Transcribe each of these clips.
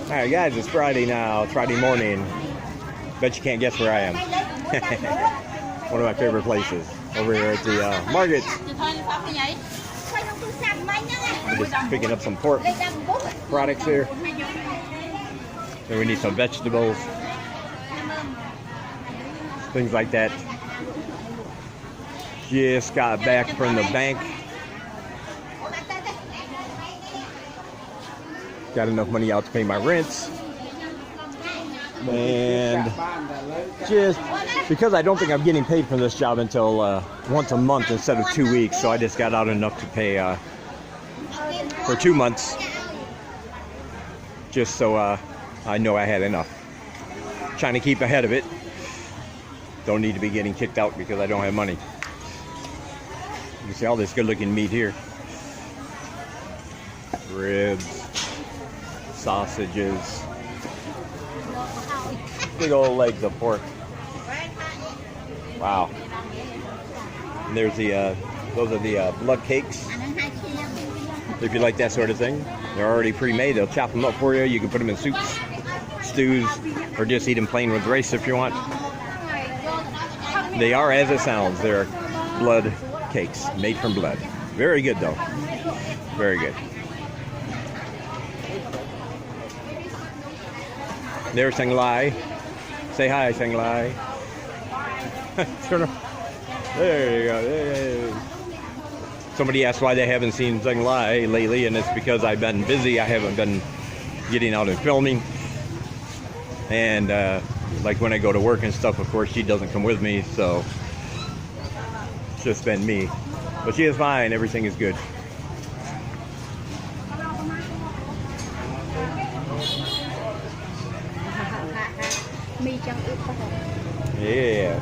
Alright guys, it's Friday now. It's Friday morning. Bet you can't guess where I am. One of my favorite places. Over here at the market. I'm just picking up some pork products here. And we need some vegetables. Things like that. Just got back from the bank. Got enough money out to pay my rents. And just because I don't think I'm getting paid from this job until once a month instead of 2 weeks, so I just got out enough to pay for 2 months, just so I know I had enough. Trying to keep ahead of it. Don't need to be getting kicked out because I don't have money. You see all this good-looking meat here. Ribs. Sausages, big old legs of pork. Wow. And there's the those are the blood cakes. If you like that sort of thing, they're already pre-made. They'll chop them up for you. You can put them in soups, stews, or just eat them plain with rice if you want. They are as it sounds. They're blood cakes made from blood. Very good though. Very good. There's Sang Lai. Say hi, Sang Lai. There you go. Hey. Somebody asked why they haven't seen Sang Lai lately, and it's because I've been busy. I haven't been getting out and filming. And like when I go to work and stuff, of course, she doesn't come with me, so it's just been me. But she is fine. Everything is good. Yeah,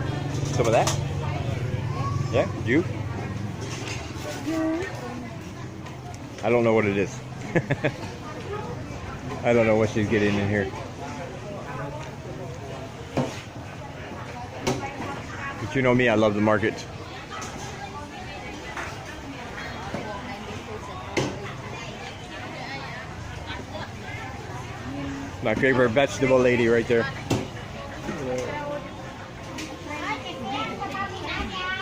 some of that. Yeah, you. I don't know what it is. I don't know what she's getting in here. But you know me, I love the market. My favorite vegetable lady right there.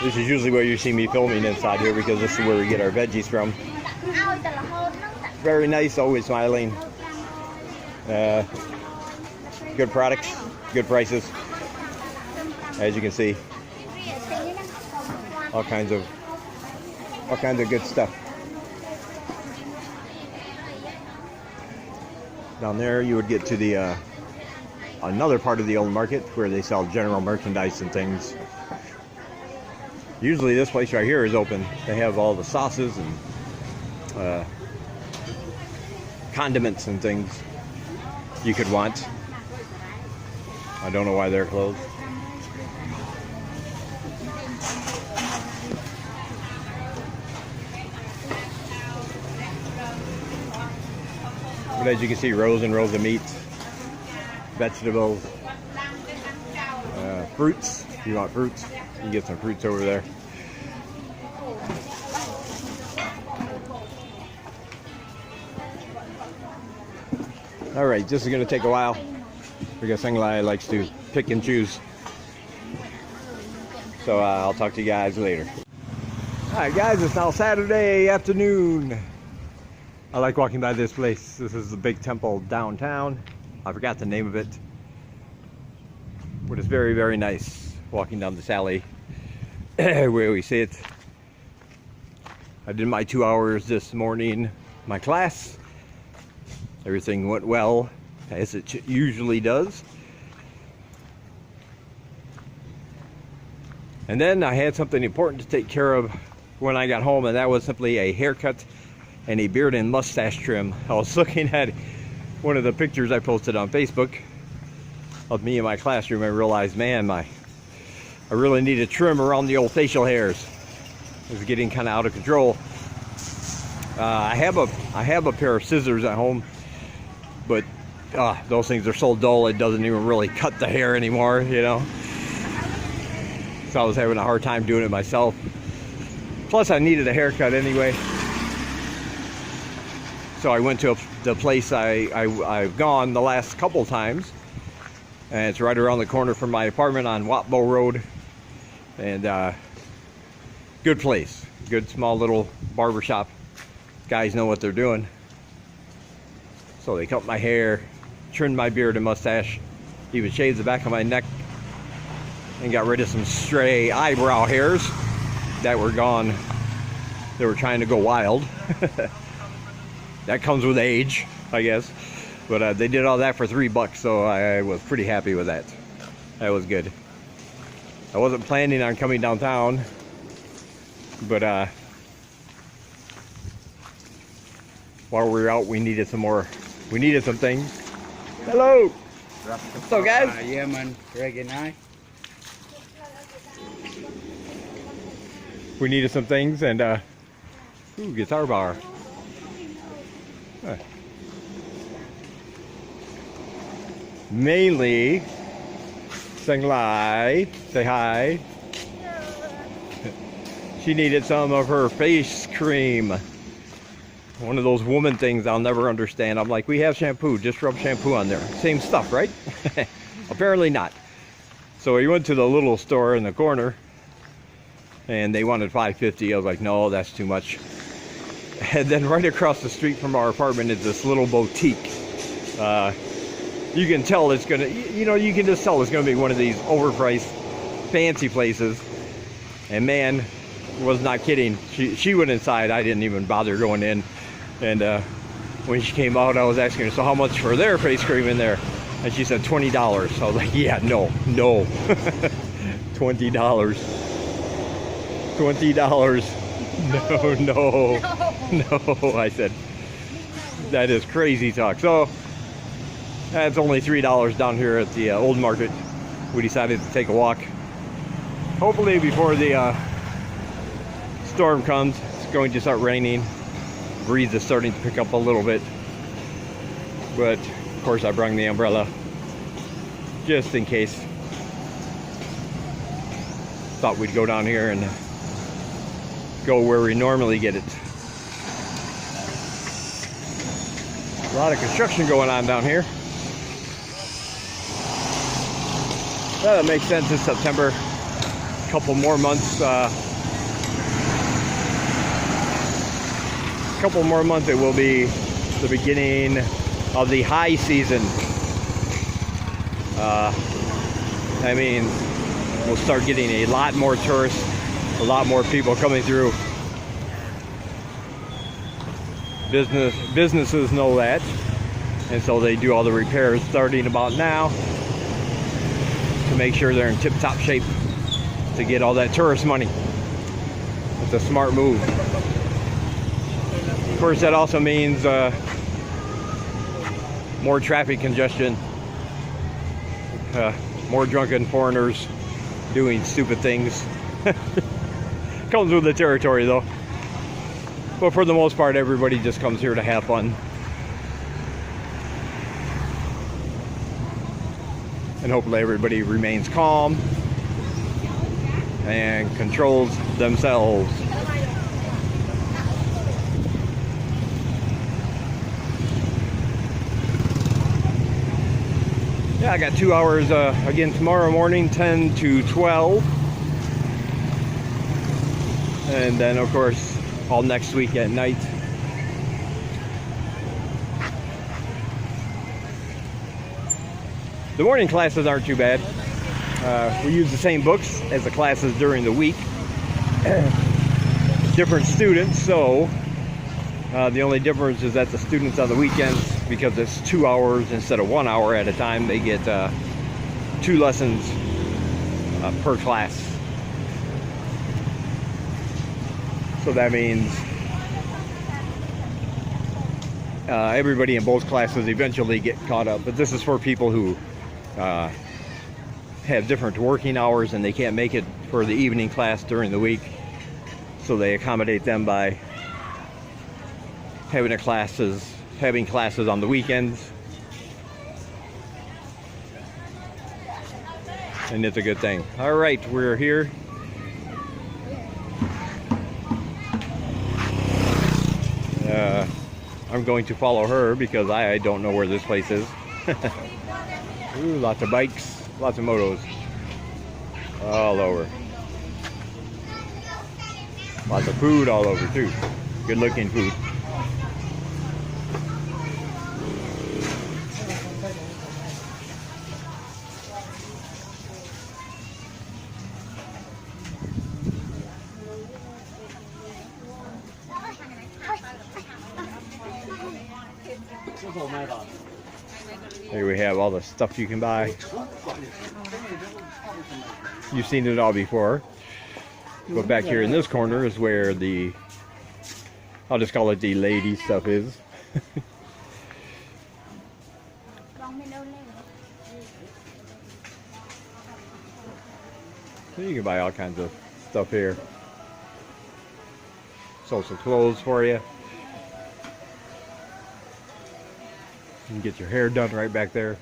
This is usually where you see me filming inside here because this is where we get our veggies from. Very nice, always smiling. Good products, good prices. As you can see, all kinds of good stuff. Down there you would get to the another part of the old market where they sell general merchandise and things. Usually this place right here is open. They have all the sauces and condiments and things you could want. I don't know why they're closed. But as you can see, rows and rows of meat, vegetables, fruits. If you want fruits, you can get some fruits over there. All right, this is going to take a while because Sang Lai likes to pick and choose. So I'll talk to you guys later. All right, guys, it's now Saturday afternoon. I like walking by this place. This is the big temple downtown. I forgot the name of it, but it's very, very nice. Walking down this alley where we sit. I did my 2 hours this morning, my class. Everything went well, as it usually does. And then I had something important to take care of when I got home, and that was simply a haircut and a beard and mustache trim. I was looking at one of the pictures I posted on Facebook of me in my classroom. I realized, man, I really need to trim around the old facial hairs. It was getting kind of out of control. I have a pair of scissors at home, but those things are so dull it doesn't even really cut the hair anymore, you know. So I was having a hard time doing it myself. Plus I needed a haircut anyway. So I went to the place I've gone the last couple times, and it's right around the corner from my apartment on Watbo Road. And good place, good small little barber shop. Guys know what they're doing. So they cut my hair, trimmed my beard and mustache, even shaved the back of my neck, and got rid of some stray eyebrow hairs that were gone. They were trying to go wild. That comes with age, I guess. But they did all that for $3, so I was pretty happy with that. That was good. I wasn't planning on coming downtown, but while we were out, we needed some things. Hello. What's up, guys? Yeah, man. Reggae night. We needed some things, and ooh, guitar bar. Huh. Mainly, saying hi. Say hi. She needed some of her face cream. One of those woman things I'll never understand. I'm like, we have shampoo, just rub shampoo on there. Same stuff, right? Apparently not. So we went to the little store in the corner, and they wanted $5.50. I was like, no, that's too much. And then right across the street from our apartment is this little boutique. You can tell it's gonna, you can just tell it's gonna be one of these overpriced, fancy places. And man, was not kidding. She went inside. I didn't even bother going in. And when she came out, I was asking her, so how much for their face cream in there? And she said $20. So I was like, yeah, no. $20. $20. No. I said, that is crazy talk. So that's only $3 down here at the old market. We decided to take a walk. Hopefully before the storm comes. It's going to start raining. Breeze is starting to pick up a little bit. But of course I brought the umbrella just in case. Thought we'd go down here and go where we normally get it. A lot of construction going on down here. That makes sense. It's September. A couple more months. It will be the beginning of the high season. That means we'll start getting a lot more tourists, a lot more people coming through. Businesses know that, and so they do all the repairs starting about now to make sure they're in tip-top shape to get all that tourist money. It's a smart move. Of course, that also means more traffic congestion, more drunken foreigners doing stupid things. Comes with the territory, though. But for the most part, everybody just comes here to have fun. And hopefully everybody remains calm and controls themselves. Yeah, I got 2 hours again tomorrow morning, 10 to 12. And then, of course, all next week at night. The morning classes aren't too bad. We use the same books as the classes during the week. Different students, so the only difference is that the students on the weekends, because it's 2 hours instead of 1 hour at a time, they get 2 lessons per class. So that means everybody in both classes eventually get caught up. But this is for people who have different working hours and they can't make it for the evening class during the week. So they accommodate them by having classes on the weekends. And it's a good thing. All right, we're here. I'm going to follow her because I don't know where this place is. Ooh, lots of bikes, lots of motos all over. Lots of food all over too. Good looking food. Here we have all the stuff you can buy. You've seen it all before. But back here in this corner is where the, I'll just call it the lady stuff is. So you can buy all kinds of stuff here. Sold some clothes for you. You can get your hair done right back there.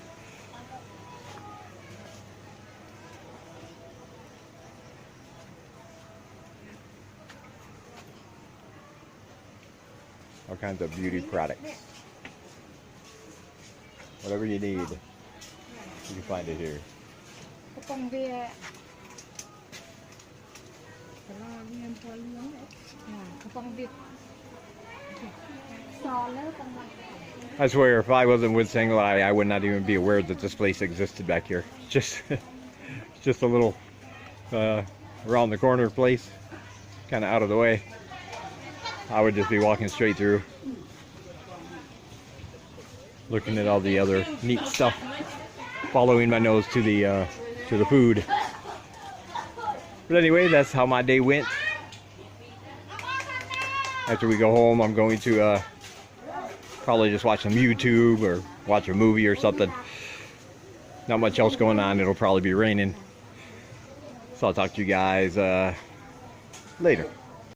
All kinds of beauty products. Whatever you need, you can find it here. I swear, if I wasn't with Single Eye, I would not even be aware that this place existed back here. Just a little around the corner place, kind of out of the way. I would just be walking straight through, looking at all the other neat stuff, following my nose to the food. But anyway, that's how my day went. After we go home, I'm going to probably just watch some YouTube or watch a movie or something. Not much else going on. It'll probably be raining. So I'll talk to you guys later.